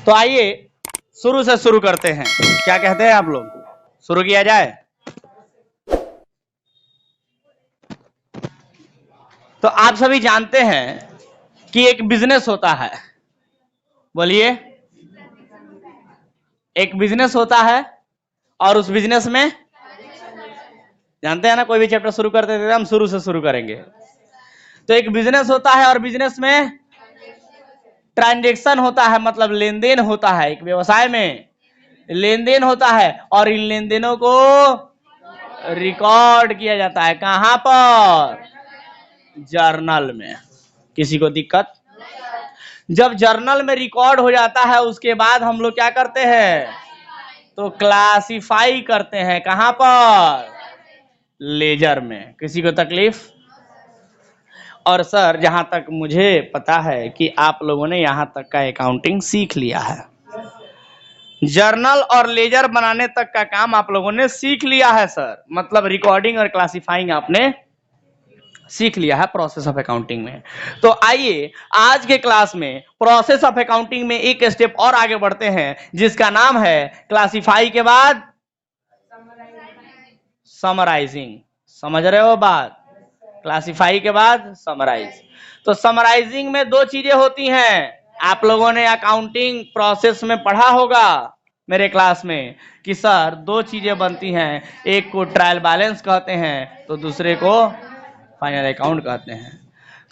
तो आइए शुरू से शुरू करते हैं। क्या कहते हैं आप लोग, शुरू किया जाए? तो आप सभी जानते हैं कि एक बिजनेस होता है। बोलिए, एक बिजनेस होता है और उस बिजनेस में जानते हैं ना, कोई भी चैप्टर शुरू करते थे हम शुरू से शुरू करेंगे। तो एक बिजनेस होता है और बिजनेस में ट्रांजैक्शन होता है, मतलब लेन देन होता है। एक व्यवसाय में लेन देन होता है और इन लेन देनों को रिकॉर्ड किया जाता है। कहां पर? जर्नल में। किसी को दिक्कत? जब जर्नल में रिकॉर्ड हो जाता है उसके बाद हम लोग क्या करते हैं? तो क्लासिफाई करते हैं। कहां पर? लेजर में। किसी को तकलीफ? और सर, जहां तक मुझे पता है कि आप लोगों ने यहां तक का अकाउंटिंग सीख लिया है। जर्नल और लेजर बनाने तक का काम आप लोगों ने सीख लिया है सर, मतलब रिकॉर्डिंग और क्लासिफाइंग आपने सीख लिया है प्रोसेस ऑफ अकाउंटिंग में। तो आइए आज के क्लास में प्रोसेस ऑफ अकाउंटिंग में एक स्टेप और आगे बढ़ते हैं, जिसका नाम है क्लासिफाई के बाद समराइजिंग। समझ रहे हो बात? क्लासिफाई के बाद समराइज। तो समराइजिंग में दो चीजें होती हैं। आप लोगों ने अकाउंटिंग प्रोसेस में पढ़ा होगा मेरे क्लास में कि सर दो चीजें बनती हैं, एक को ट्रायल बैलेंस कहते हैं तो दूसरे को फाइनल अकाउंट कहते हैं।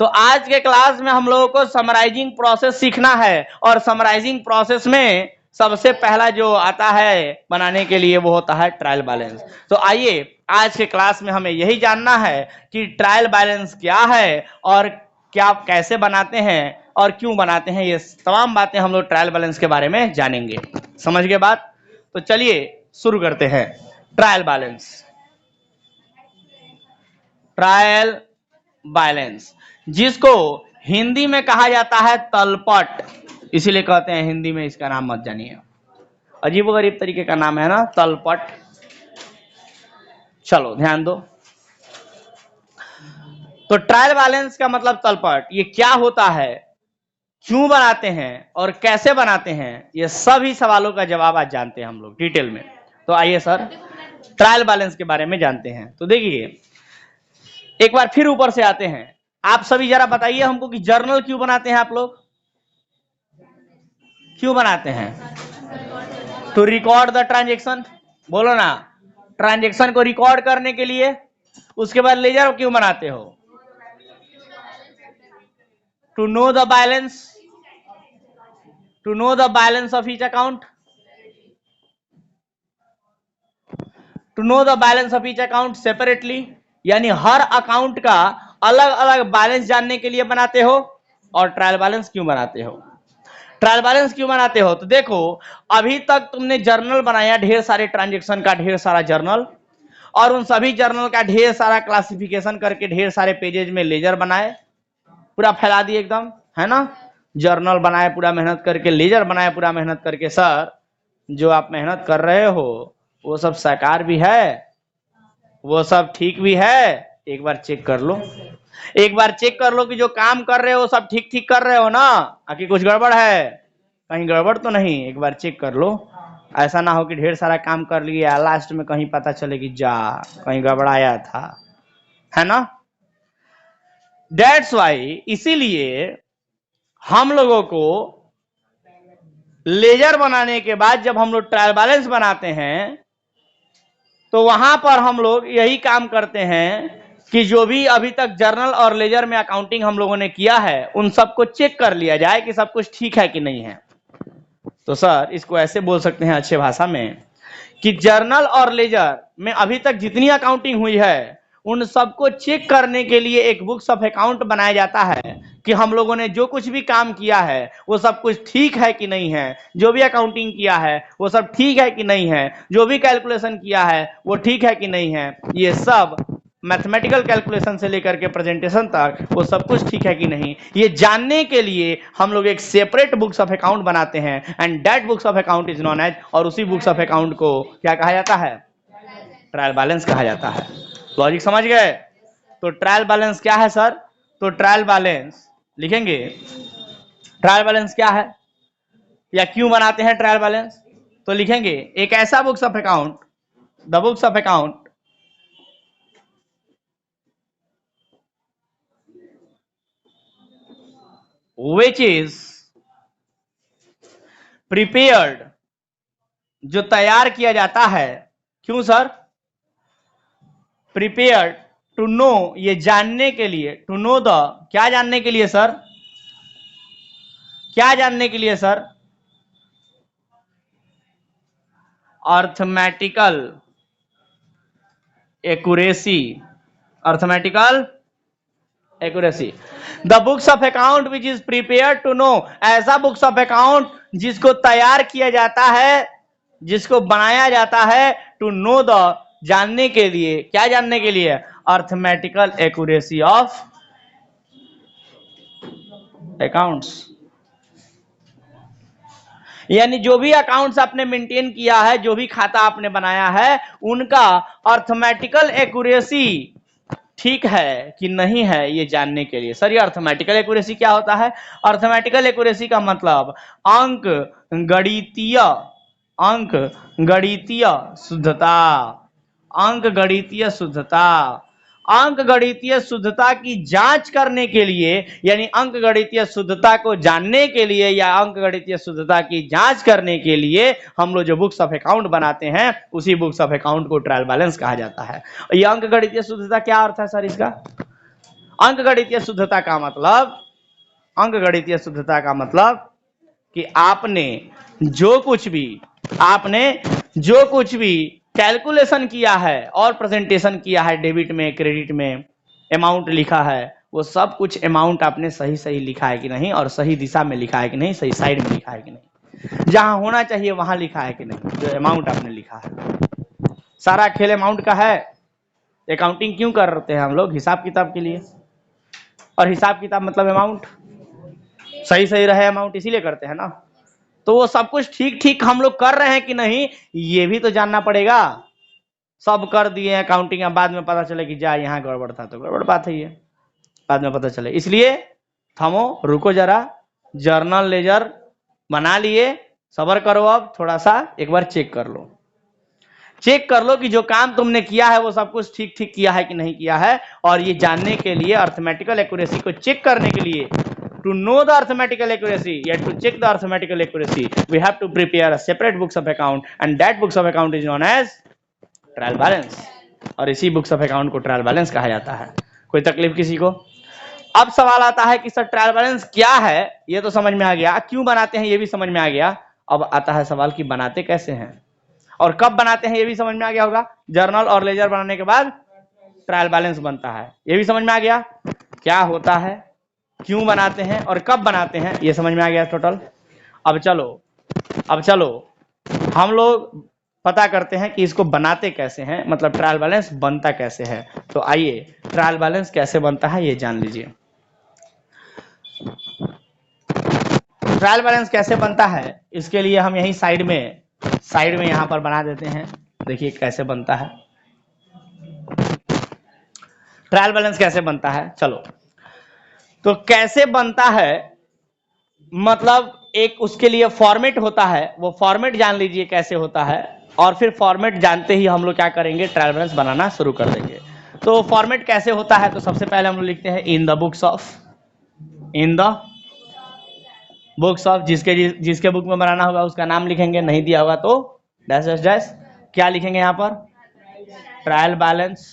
तो आज के क्लास में हम लोगों को समराइजिंग प्रोसेस सीखना है और समराइजिंग प्रोसेस में सबसे पहला जो आता है बनाने के लिए वो होता है ट्रायल बैलेंस। तो आइए आज के क्लास में हमें यही जानना है कि ट्रायल बैलेंस क्या है और क्या कैसे बनाते हैं और क्यों बनाते हैं। ये तमाम बातें हम लोग ट्रायल बैलेंस के बारे में जानेंगे। समझ गए बात? तो चलिए शुरू करते हैं। Trial balance. ट्रायल बैलेंस जिसको हिंदी में कहा जाता है तलपट, इसीलिए कहते हैं हिंदी में, इसका नाम मत जानिए, अजीब गरीब तरीके का नाम है ना, तलपट। चलो ध्यान दो। तो ट्रायल बैलेंस का मतलब तलपट, ये क्या होता है, क्यों बनाते हैं और कैसे बनाते हैं, ये सभी सवालों का जवाब आज जानते हैं हम लोग डिटेल में। तो आइए सर ट्रायल बैलेंस के बारे में जानते हैं। तो देखिए एक बार फिर ऊपर से आते हैं। आप सभी जरा बताइए हमको कि जर्नल क्यों बनाते हैं आप लोग? क्यों बनाते हैं? To record the transaction. बोलो ना, ट्रांजेक्शन को रिकॉर्ड करने के लिए। उसके बाद लेजर क्यों बनाते हो? To know the balance, to know the balance of each account, to know the balance of each account separately, यानी हर अकाउंट का अलग अलग बैलेंस जानने के लिए बनाते हो। और ट्रायल बैलेंस क्यों बनाते हो? ट्रायल बैलेंस क्यों बनाते हो? तो देखो, अभी तक तुमने जर्नल बनाया, ढेर सारे ट्रांजेक्शन का ढेर सारा जर्नल, और उन सभी जर्नल का ढेर सारा क्लासिफिकेशन करके ढेर सारे पेजेज में लेजर बनाए, पूरा फैला दिए एकदम, है ना। जर्नल बनाए पूरा मेहनत करके, लेजर बनाए पूरा मेहनत करके। सर जो आप मेहनत कर रहे हो वो सब साकार भी है, वो सब ठीक भी है? एक बार चेक कर लो, एक बार चेक कर लो कि जो काम कर रहे हो सब ठीक ठीक कर रहे हो ना, आखिर कुछ गड़बड़ है? कहीं गड़बड़ तो नहीं? एक बार चेक कर लो। ऐसा ना हो कि ढेर सारा काम कर लिया, लास्ट में कहीं पता चले कि जा कहीं गड़बड़ाया था, है ना। दैट्स वाई, इसीलिए हम लोगों को लेजर बनाने के बाद जब हम लोग ट्रायल बैलेंस बनाते हैं तो वहां पर हम लोग यही काम करते हैं कि जो भी अभी तक जर्नल और लेजर में अकाउंटिंग हम लोगों ने किया है उन सबको चेक कर लिया जाए कि सब कुछ ठीक है कि नहीं है। तो सर इसको ऐसे बोल सकते हैं अच्छे भाषा में कि जर्नल और लेजर में अभी तक जितनी अकाउंटिंग हुई है उन सबको चेक करने के लिए एक बुक्स ऑफ अकाउंट बनाया जाता है कि हम लोगों ने जो कुछ भी काम किया है वो सब कुछ ठीक है कि नहीं है, जो भी अकाउंटिंग किया है वो सब ठीक है कि नहीं है, जो भी कैलकुलेशन किया है वो ठीक है कि नहीं है। ये सब मैथमेटिकल कैलकुलेशन से लेकर के प्रेजेंटेशन तक वो सब कुछ ठीक है कि नहीं, ये जानने के लिए हम लोग एक सेपरेट बुक्स ऑफ अकाउंट बनाते हैं and that books of account is known as, और उसी बुक्स ऑफ अकाउंट को क्या कहा जाता है? ट्रायल बैलेंस कहा जाता है। लॉजिक समझ गए? तो ट्रायल बैलेंस क्या है सर? तो ट्रायल बैलेंस लिखेंगे, ट्रायल बैलेंस क्या है या क्यों बनाते हैं ट्रायल बैलेंस? तो लिखेंगे एक ऐसा books of account, the books of account which is prepared, जो तैयार किया जाता है। क्यों सर? प्रिपेयर्ड टू नो, ये जानने के लिए, टू नो द, क्या जानने के लिए सर? क्या जानने के लिए sir? Arithmetical accuracy, arithmetical accuracy. The books of account which is prepare to know, ऐसा बुक्स ऑफ अकाउंट जिसको तैयार किया जाता है, जिसको बनाया जाता है, टू नो द, जानने के लिए, क्या जानने के लिए? Arithmetical accuracy of accounts. यानी जो भी अकाउंट्स आपने मेंटेन किया है, जो भी खाता आपने बनाया है, उनका अर्थमेटिकल एक्यूरेसी ठीक है कि नहीं है, ये जानने के लिए। सर ये अर्थमेटिकल एक्यूरेसी क्या होता है? अर्थमेटिकल एक्यूरेसी का मतलब अंक गणितीय, अंक गणितीय शुद्धता, अंक गणितीय शुद्धता, अंक गणितीय शुद्धता की जांच करने के लिए, यानी अंक गणितीय शुद्धता को जानने के लिए या अंक गणितीय शुद्धता की जांच करने के लिए हम लोग जो बुक्स ऑफ अकाउंट बनाते हैं, उसी बुक्स ऑफ अकाउंट को ट्रायल बैलेंस कहा जाता है। ये अंक गणितीय शुद्धता क्या अर्थ है सर इसका? अंक गणितीय शुद्धता का मतलब, अंक गणितीय शुद्धता का मतलब कि आपने जो कुछ भी कैलकुलेशन किया है और प्रेजेंटेशन किया है, डेबिट में, क्रेडिट में, अमाउंट लिखा है, वो सब कुछ अमाउंट आपने सही सही लिखा है कि नहीं, और सही दिशा में लिखा है कि नहीं, सही साइड में लिखा है कि नहीं, जहां होना चाहिए वहां लिखा है कि नहीं, जो अमाउंट आपने लिखा है। सारा खेल अमाउंट का है। अकाउंटिंग क्यों करते हैं हम लोग? हिसाब किताब के लिए, और हिसाब किताब मतलब अमाउंट सही सही रहे, अमाउंट इसीलिए करते हैं ना। तो वो सब कुछ ठीक ठीक हम लोग कर रहे हैं कि नहीं, ये भी तो जानना पड़ेगा। सब कर दिए अकाउंटिंग, बाद में पता चले कि जा यहाँ गड़बड़ था, तो गड़बड़ बात है ये, बाद में पता चले। इसलिए थमो, रुको जरा, जर्नल लेजर बना लिए, सबर करो, अब थोड़ा सा एक बार चेक कर लो, चेक कर लो कि जो काम तुमने किया है वो सब कुछ ठीक ठीक किया है कि नहीं किया है। और ये जानने के लिए, अर्थमेटिकल एक्यूरेसी को चेक करने के लिए, to know the arithmetical accuracy, yet to check the arithmetical accuracy, we have to prepare a separate books of account, and that books of account is known as trial balance। और इसी books of account को trial balance कहा जाता है। कोई तकलीफ किसी को? अब सवाल आता है कि सर ट्रायल बैलेंस क्या है? ये तो समझ में आ गया, क्यों बनाते हैं ये भी समझ में आ गया। अब आता है सवाल कि बनाते कैसे हैं और कब बनाते हैं, ये भी समझ में आ गया होगा। जर्नल और लेजर बनाने के बाद ट्रायल बैलेंस बनता है, ये भी समझ में आ गया। क्या होता है, क्यों बनाते हैं और कब बनाते हैं, ये समझ में आ गया टोटल। अब चलो हम लोग पता करते हैं कि इसको बनाते कैसे हैं, मतलब ट्रायल बैलेंस बनता कैसे है। तो आइए ट्रायल बैलेंस कैसे बनता है ये जान लीजिए। ट्रायल बैलेंस कैसे बनता है, इसके लिए हम यही साइड में यहां पर बना देते हैं। देखिए कैसे बनता है ट्रायल बैलेंस, कैसे बनता है। चलो, तो कैसे बनता है मतलब एक उसके लिए फॉर्मेट होता है, वो फॉर्मेट जान लीजिए कैसे होता है, और फिर फॉर्मेट जानते ही हम लोग क्या करेंगे, ट्रायल बैलेंस बनाना शुरू कर देंगे। तो फॉर्मेट कैसे होता है, तो सबसे पहले हम लोग लिखते हैं इन द बुक्स ऑफ, जिसके बुक में बनाना होगा उसका नाम लिखेंगे, नहीं दिया होगा तो डैश डैश डैश, क्या लिखेंगे यहाँ पर, ट्रायल बैलेंस।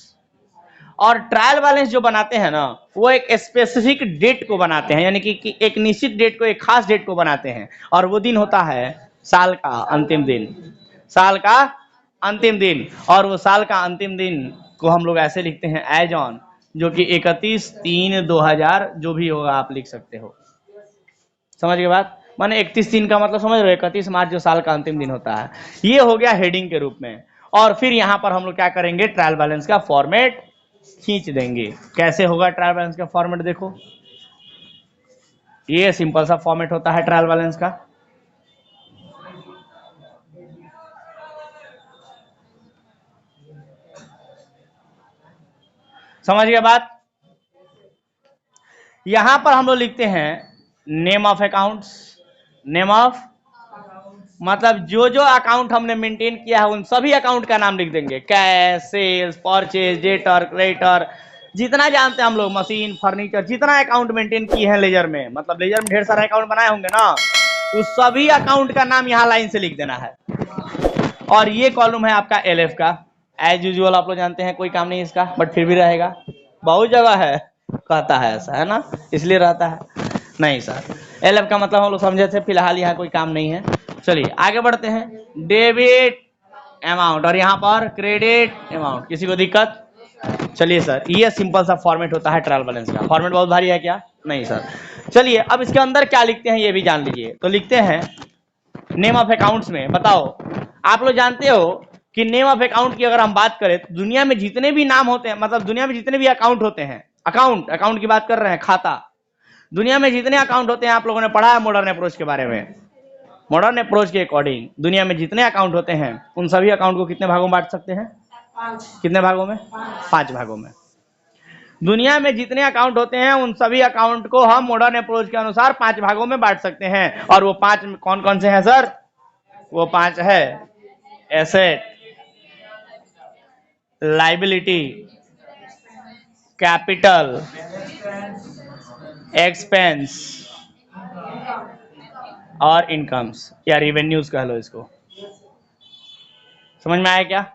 और ट्रायल बैलेंस जो बनाते हैं ना, वो एक स्पेसिफिक डेट को बनाते हैं, यानी कि एक निश्चित डेट को, एक खास डेट को बनाते हैं, और वो दिन होता है साल का अंतिम दिन, साल का अंतिम दिन। और वो साल का अंतिम दिन को हम लोग ऐसे लिखते हैं एज ऑन, जो कि 31/3/2000 जो भी होगा आप लिख सकते हो। समझ गए बात? माने 31/3 का मतलब समझ रहे हो, 31 मार्च जो साल का अंतिम दिन होता है। ये हो गया हेडिंग के रूप में। और फिर यहां पर हम लोग क्या करेंगे, ट्रायल बैलेंस का फॉर्मेट खींच देंगे। कैसे होगा ट्रायल बैलेंस का फॉर्मेट, देखो ये सिंपल सा फॉर्मेट होता है ट्रायल बैलेंस का। समझ गया बात? यहां पर हम लोग लिखते हैं name of accounts, name of मतलब जो जो अकाउंट हमने मेंटेन किया है उन सभी अकाउंट का नाम लिख देंगे, cash, sales, purchase, debtor, creditor, जितना जानते हैं हम लोग, मशीन, फर्नीचर, जितना अकाउंट मेंटेन किए हैं लेजर में, मतलब लेजर में ढेर सारे अकाउंट बनाए होंगे ना, उस सभी अकाउंट का नाम यहाँ लाइन से लिख देना है। और ये कॉलम है आपका एलएफ का। एज यूजुअल आप लोग जानते हैं कोई काम नहीं इसका, बट फिर भी रहेगा, बहुत जगह है कहता है ऐसा, है ना, इसलिए रहता है। नहीं सर, एलएफ का मतलब हम लोग समझे थे, फिलहाल यहाँ कोई काम नहीं है। चलिए आगे बढ़ते हैं। डेबिट अमाउंट और यहाँ पर क्रेडिट अमाउंट, किसी को दिक्कत? चलिए सर, ये सिंपल सा फॉर्मेट होता है ट्रायल बैलेंस का। फॉर्मेट बहुत भारी है क्या? नहीं सर। चलिए अब इसके अंदर क्या लिखते हैं ये भी जान लीजिए। तो लिखते हैं नेम ऑफ अकाउंट्स में, बताओ आप लोग जानते हो कि नेम ऑफ अकाउंट की अगर हम बात करें तो दुनिया में जितने भी नाम होते हैं, मतलब दुनिया में जितने भी अकाउंट होते हैं, अकाउंट की बात कर रहे हैं, खाता, दुनिया में जितने अकाउंट होते हैं, आप लोगों ने पढ़ा है मॉडर्न अप्रोच के बारे में। मॉडर्न अप्रोच के अकॉर्डिंग दुनिया में जितने अकाउंट होते हैं उन सभी अकाउंट को कितने भागों में बांट सकते हैं? कितने भागों में? 5 भागों में। दुनिया में जितने अकाउंट होते हैं उन सभी अकाउंट को हम मॉडर्न अप्रोच के अनुसार 5 भागों में बांट सकते हैं। और वो 5 कौन कौन से हैं सर? वो 5 है एसेट, लाइबिलिटी, कैपिटल, एक्सपेंस और इनकम्स या रिवेन्यूज कह लो इसको। समझ में आया क्या?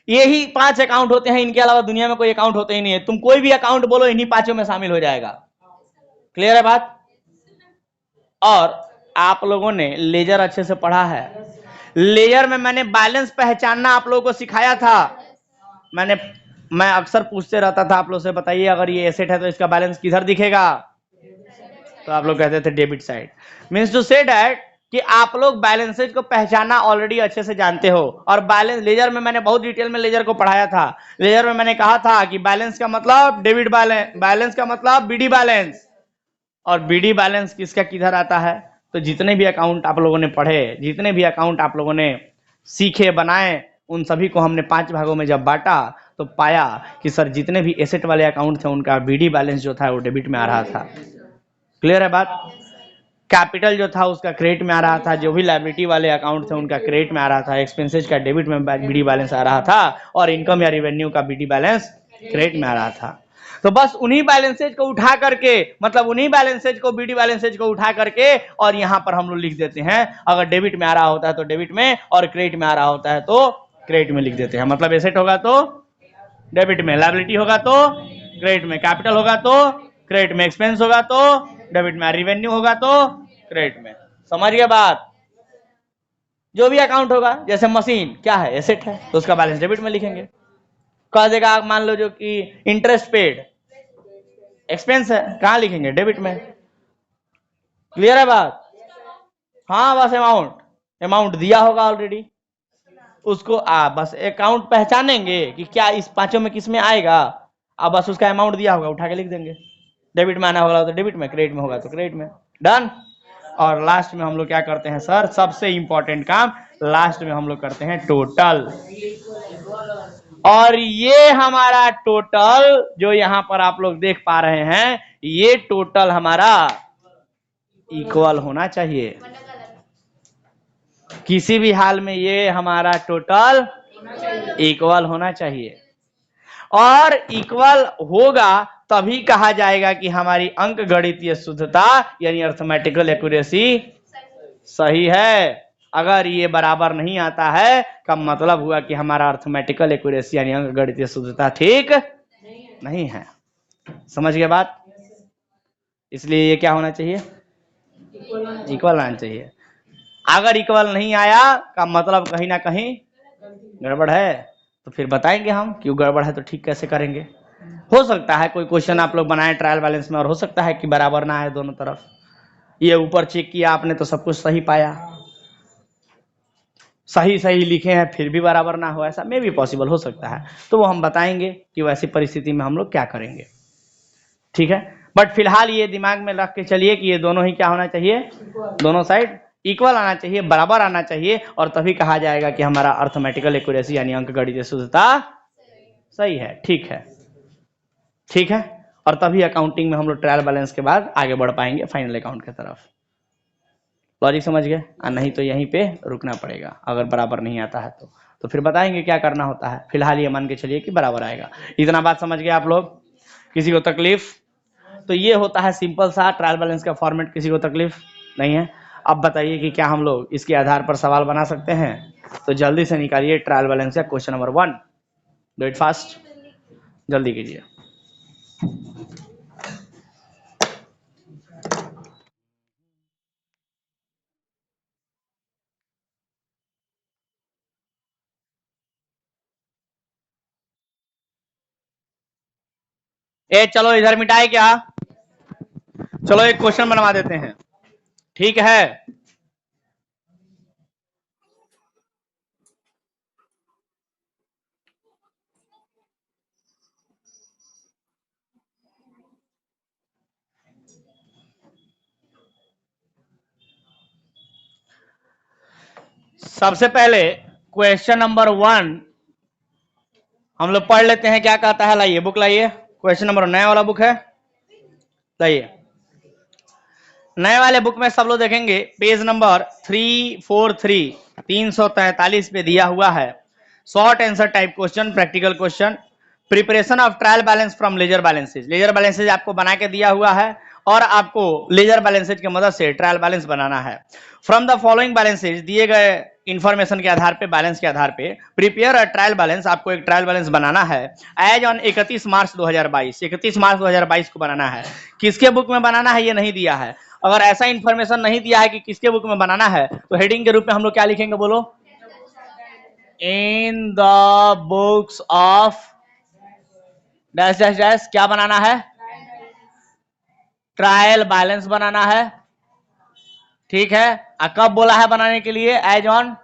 यही 5 अकाउंट होते हैं, इनके अलावा दुनिया में कोई अकाउंट होते ही नहीं है। तुम कोई भी अकाउंट बोलो इन्हीं 5 में शामिल हो जाएगा। क्लियर है बात? और आप लोगों ने लेजर अच्छे से पढ़ा है। लेजर में मैंने बैलेंस पहचानना आप लोगों को सिखाया था। मैं अक्सर पूछते रहता था आप लोग से, बताइए अगर ये एसेट है तो इसका बैलेंस किधर दिखेगा? तो आप लोग कहते थे debit side. Means to say that कि आप लोग बैलेंसेज को पहचानना ऑलरेडी अच्छे से जानते हो। और बैलेंस लेजर में मैंने बहुत डिटेल में लेजर को पढ़ाया था। लेजर में मैंने कहा था कि बैलेंस का मतलब डेबिट बैलेंस, बैलेंस का मतलब बीडी बैलेंस, और बीडी बैलेंस किसका किधर आता है? तो जितने भी अकाउंट आप लोगों ने पढ़े, जितने भी अकाउंट आप लोगों ने सीखे, बनाए, उन सभी को हमने 5 भागों में जब बांटा तो पाया कि सर जितने भी एसेट वाले अकाउंट थे उनका बीडी बैलेंस जो था वो डेबिट में आ रहा था। क्लियर है बात? कैपिटल जो था उसका क्रेडिट में आ रहा था, जो भी लायबिलिटी वाले अकाउंट थे उनका क्रेडिट में आ रहा था, एक्सपेंसेज का डेबिट में बीडी बैलेंस आ रहा था, और इनकम या रेवेन्यू का बीडी बैलेंस क्रेडिट में आ रहा था। तो बस उन्हीं बैलेंसेज को उठा करके, मतलब उन्हीं बैलेंसेज को, बीडी बैलेंसेज को उठा करके और यहाँ पर हम लोग लिख देते हैं। अगर डेबिट में आ रहा होता है तो डेबिट में, और क्रेडिट में आ रहा होता है तो क्रेडिट में लिख देते हैं। मतलब एसेट होगा तो डेबिट में, लायबिलिटी होगा तो क्रेडिट में, कैपिटल होगा तो क्रेडिट में, एक्सपेंस होगा तो डेबिट में, रेवेन्यू होगा तो क्रेडिट में। समझ गए बात? जो भी अकाउंट होगा, जैसे मशीन क्या है? एसेट है, तो उसका बैलेंस डेबिट में लिखेंगे। कह देगा मान लो जो कि इंटरेस्ट पेड एक्सपेंस है, कहां लिखेंगे? डेबिट में। क्लियर है बात? हाँ, बस अमाउंट दिया होगा ऑलरेडी, उसको बस अकाउंट पहचानेंगे कि क्या इस 5 में किस में आएगा, बस उसका अमाउंट दिया होगा उठा के लिख देंगे। डेबिट में आना होगा तो डेबिट में, क्रेडिट में होगा तो क्रेडिट में। डन। और लास्ट में हम लोग क्या करते हैं सर? सबसे इंपॉर्टेंट काम, लास्ट में हम लोग करते हैं टोटल। और ये हमारा टोटल जो यहां पर आप लोग देख पा रहे हैं, ये टोटल हमारा इक्वल होना चाहिए। किसी भी हाल में ये हमारा टोटल इक्वल होना चाहिए। और इक्वल होगा तभी कहा जाएगा कि हमारी अंक गणितीय शुद्धता यानी अर्थमेटिकल एक्यूरेसी सही है। अगर ये बराबर नहीं आता है का मतलब हुआ कि हमारा अर्थमेटिकल एक्यूरेसी यानी अंक गणितीय शुद्धता ठीक नहीं है। समझ गए बात? इसलिए ये क्या होना चाहिए? इक्वल आना चाहिए। अगर इक्वल नहीं आया का मतलब कहीं ना कहीं गड़बड़ है, तो फिर बताएंगे हम क्यों गड़बड़ है, तो ठीक कैसे करेंगे। हो सकता है कोई क्वेश्चन आप लोग बनाए ट्रायल बैलेंस में और हो सकता है कि बराबर ना आए दोनों तरफ। ये ऊपर चेक किया आपने तो सब कुछ सही पाया, सही लिखे हैं फिर भी बराबर ना हो, ऐसा में भी पॉसिबल हो सकता है। तो वो हम बताएंगे कि वैसी परिस्थिति में हम लोग क्या करेंगे। ठीक है, बट फिलहाल ये दिमाग में रख के चलिए कि ये दोनों ही क्या होना चाहिए? दोनों साइड इक्वल आना चाहिए, बराबर आना चाहिए, और तभी कहा जाएगा कि हमारा अर्थमेटिकल एक्यूरेसी यानी अंक गणितीय शुद्धता सही है। ठीक है, ठीक है। और तभी अकाउंटिंग में हम लोग ट्रायल बैलेंस के बाद आगे बढ़ पाएंगे फाइनल अकाउंट की तरफ। लॉजिक समझ गए? नहीं तो यहीं पे रुकना पड़ेगा अगर बराबर नहीं आता है तो फिर बताएंगे क्या करना होता है। फिलहाल ये मान के चलिए कि बराबर आएगा। इतना बात समझ गए आप लोग? किसी को तकलीफ? तो ये होता है सिंपल सा ट्रायल बैलेंस का फॉर्मेट। किसी को तकलीफ नहीं है? अब बताइए कि क्या हम लोग इसके आधार पर सवाल बना सकते हैं? तो जल्दी से निकालिए ट्रायल बैलेंस का question number 1। Do it fast, जल्दी कीजिए। चलो इधर मिटाए क्या? चलो एक क्वेश्चन बनवा देते हैं, ठीक है? सबसे पहले क्वेश्चन नंबर 1 हम लोग पढ़ लेते हैं क्या कहता है। लाइए बुक लाइए, क्वेश्चन नंबर नया वाला बुक है, लाइए। नए वाले बुक में सब लोग देखेंगे पेज नंबर 343 343 पे दिया हुआ है short answer type question, practical question, preparation of trial balance from ledger balances. Ledger balances आपको बना के दिया हुआ है और आपको लेजर बैलेंसेज की मदद से ट्रायल बैलेंस बनाना है। फ्रॉम द फॉलोइंग बैलेंसेज, दिए गए इंफॉर्मेशन के आधार पे, बैलेंस के आधार पे प्रिपेयर अ ट्रायल बैलेंस, आपको एक ट्रायल बैलेंस बनाना है एज ऑन 31 मार्च 2022। 31 मार्च 2022 को बनाना है। किसके बुक में बनाना है ये नहीं दिया है। अगर ऐसा इंफॉर्मेशन नहीं दिया है कि किसके बुक में बनाना है तो हेडिंग के रूप में हम लोग क्या लिखेंगे बोलो? In the books of dash dash dash. क्या बनाना है? ट्रायल बैलेंस बनाना है, ठीक है? कब बोला है बनाने के लिए? एज ऑन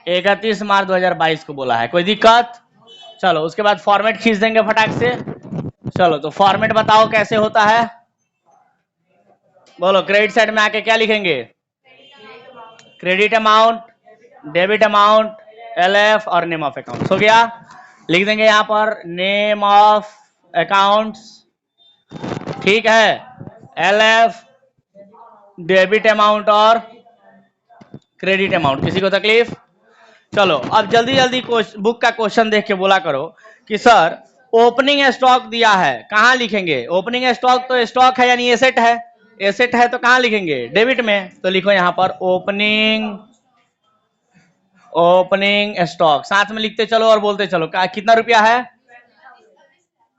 31 मार्च 2022 को बोला है। कोई दिक्कत? चलो उसके बाद फॉर्मेट खींच देंगे फटाक से। चलो तो फॉर्मेट बताओ कैसे होता है, बोलो। क्रेडिट साइड में आके क्या लिखेंगे? Credit amount, debit amount, LF और नेम ऑफ अकाउंट। हो गया? लिख देंगे यहां पर नेम ऑफ अकाउंट्स, ठीक है? LF, डेबिट अमाउंट और क्रेडिट अमाउंट। किसी को तकलीफ? चलो अब जल्दी जल्दी बुक का क्वेश्चन देख के बोला करो कि सर ओपनिंग स्टॉक दिया है, कहां लिखेंगे? ओपनिंग स्टॉक तो स्टॉक है यानी एसेट है, एसेट है तो कहां लिखेंगे? डेबिट में। तो लिखो यहां पर ओपनिंग स्टॉक, साथ में लिखते चलो और बोलते चलो। कितना रुपया है?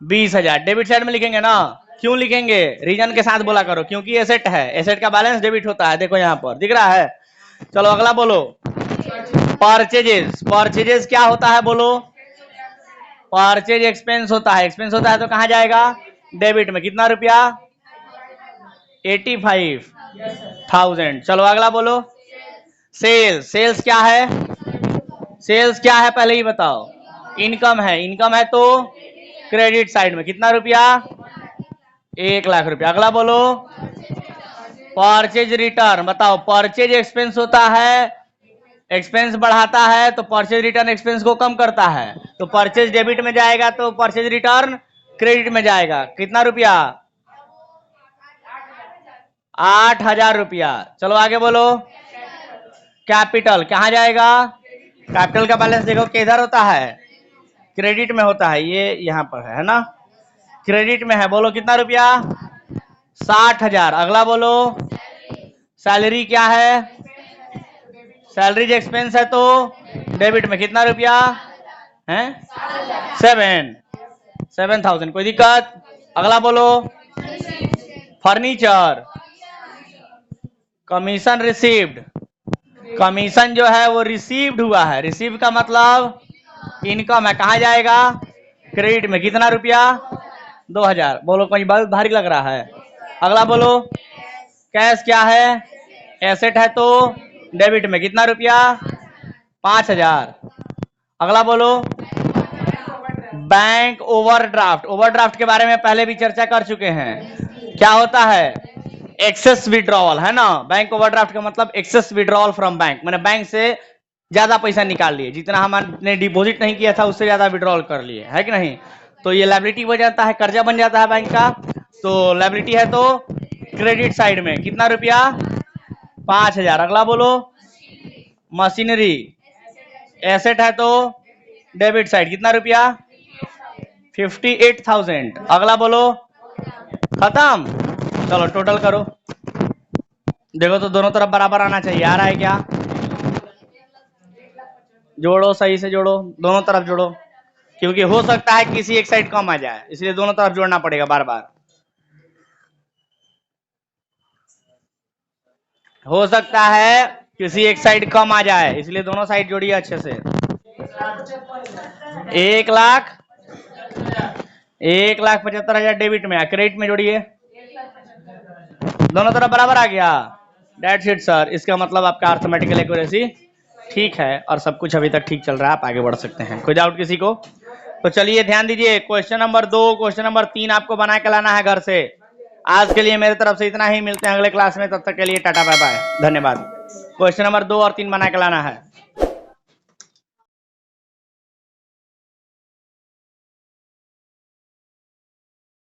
20,000। डेबिट साइड में लिखेंगे ना? क्यों लिखेंगे? रीजन के साथ बोला करो, क्योंकि एसेट है, एसेट का बैलेंस डेबिट होता है। देखो यहां पर दिख रहा है। चलो अगला बोलो, परचेजेस। परचेजेस क्या होता है बोलो? परचेज एक्सपेंस होता है। एक्सपेंस होता है तो कहां जाएगा? डेबिट में। कितना रुपया? 85,000। चलो अगला बोलो, सेल्स। सेल्स क्या है? सेल्स क्या है पहले ही बताओ? इनकम है। इनकम है तो क्रेडिट साइड में। कितना रुपया? 1,00,000 रुपया। अगला बोलो, परचेज रिटर्न। बताओ, परचेज एक्सपेंस होता है, एक्सपेंस बढ़ाता है तो परचेज रिटर्न एक्सपेंस को कम करता है। तो परचेज डेबिट में जाएगा तो परचेज रिटर्न क्रेडिट में जाएगा। कितना रुपया? 8,000 रुपया। चलो आगे बोलो, कैपिटल कहां जाएगा? कैपिटल का बैलेंस देखो किधर होता है? क्रेडिट में होता है। ये यहां पर है ना, क्रेडिट में है। बोलो कितना रुपया? 60,000। अगला बोलो, सैलरी क्या है? सैलरी एक्सपेंस है तो डेबिट में। कितना रुपया है? 7,000। कोई दिक्कत? अगला बोलो, फर्नीचर, कमीशन रिसीव्ड। कमीशन जो है वो रिसीव्ड हुआ है। रिसीव का मतलब इनकम है, कहां जाएगा? क्रेडिट में। कितना रुपया? 2,000। बोलो, कोई बहुत भारी लग रहा है। अगला बोलो, कैश क्या है? एसेट है तो डेबिट में। कितना रुपया? 5,000। अगला बोलो, बैंक ओवरड्राफ्ट। ओवरड्राफ्ट के बारे में पहले भी चर्चा कर चुके हैं। क्या होता है? एक्सेस विड्रॉवल, है ना? बैंक ओवरड्राफ्ट का मतलब एक्सेस विड्रॉवल फ्रॉम बैंक, मैंने बैंक से ज्यादा पैसा निकाल लिए, जितना हमने डिपॉजिट नहीं किया था उससे ज्यादा विड्रॉल कर लिए, है कि नहीं? तो ये लायबिलिटी बन जाता है, कर्जा बन जाता है बैंक का। तो लायबिलिटी है तो क्रेडिट साइड में। कितना रुपया? 5,000। अगला बोलो, मशीनरी एसेट है तो डेबिट साइड कितना रुपया, 58,000। अगला बोलो, खत्म। चलो टोटल करो, देखो तो दोनों तरफ बराबर आना चाहिए। आ रहा है क्या? जोड़ो, सही से जोड़ो, दोनों तरफ जोड़ो, क्योंकि हो सकता है किसी एक साइड कम आ जाए, इसलिए दोनों तरफ जोड़ना पड़ेगा बार बार। हो सकता है किसी एक साइड कम आ जाए, इसलिए दोनों साइड जोड़िए अच्छे से। 1,75,000 डेबिट में, क्रेडिट में जोड़िए, दोनों तरफ बराबर आ गया। That's it sir. इसका मतलब आपका अर्थमेटिकल एक्यूरेसी ठीक है और सब कुछ अभी तक ठीक चल रहा है, आप आगे बढ़ सकते हैं। कोई डाउट किसी को? तो चलिए ध्यान दीजिए, क्वेश्चन नंबर 2, क्वेश्चन नंबर 3 आपको बना के लाना है घर से। आज के लिए मेरी तरफ से इतना ही, मिलते हैं अगले क्लास में, तब तक के लिए टाटा बाय बाय, धन्यवाद। क्वेश्चन नंबर 2 और 3 बना के लाना है।